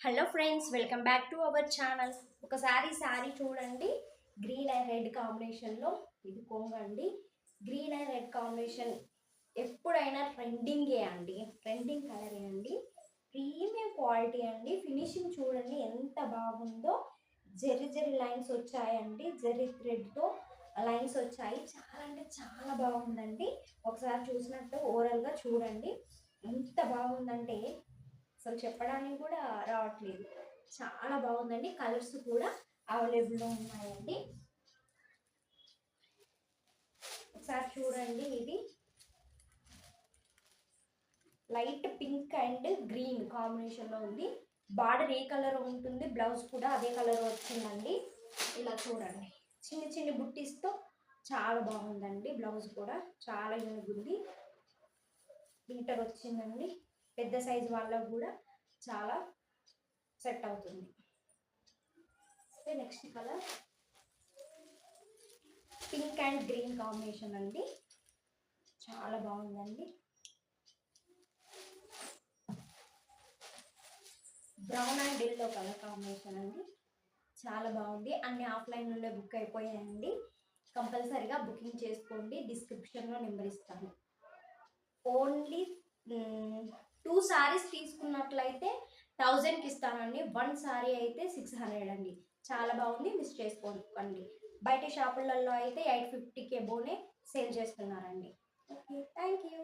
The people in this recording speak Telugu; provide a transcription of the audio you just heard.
Hello friends, welcome back to our channel. ఒకసారి శారీ చూడండి. గ్రీన్ అండ్ రెడ్ కాంబినేషన్లో ఇది కొంగు అండి. గ్రీన్ అండ్ రెడ్ కాంబినేషన్ ఎప్పుడైనా ట్రెండింగే అండి. ట్రెండింగ్ కలరే అండి. ప్రీమియం క్వాలిటీ అండి. ఫినిషింగ్ చూడండి ఎంత బాగుందో. జెర్రీ జెర్రీ లైన్స్ వచ్చాయండి. జెర్రీ థ్రెడ్తో లైన్స్ వచ్చాయి. చాలా అంటే చాలా బాగుందండి. ఒకసారి చూసినట్టు ఓవరాల్గా చూడండి ఎంత బాగుందంటే అసలు చెప్పడానికి కూడా రావట్లేదు. చాలా బాగుందండి. కలర్స్ కూడా అవైలబుల్లో ఉన్నాయండి. ఒకసారి చూడండి. ఇది లైట్ పింక్ అండ్ గ్రీన్ కాంబినేషన్లో ఉంది. బార్డర్ ఏ కలర్ ఉంటుంది, బ్లౌజ్ కూడా అదే కలర్ వచ్చిందండి. ఇలా చూడండి, చిన్న చిన్న బుట్టీస్తో చాలా బాగుందండి. బ్లౌజ్ కూడా చాలా యూనిక్ ఉంది. మీటర్ వచ్చిందండి. పెద్ద సైజు వాళ్ళకు కూడా చాలా సెట్ అవుతుంది. Next colour pink and green combination అండి. చాలా బాగుందండి. Brown and yellow colour combination అండి. చాలా బాగుంది. అన్ని ఆఫ్లైన్లో బుక్ అయిపోయాయండి. కంపల్సరీగా బుకింగ్ చేసుకోండి. డిస్క్రిప్షన్లో నెంబర్ ఇస్తాను. ఓన్లీ 2 సారీస్ తీసుకున్నట్లయితే 1000కి ఇస్తానండి. 1 సారీ అయితే 600 అండి. చాలా బాగుంది, మిస్ చేసుకోకండి. బయట షాపులలో అయితే 850కి అబోనే సేల్ చేస్తున్నారండి. Okay, thank you.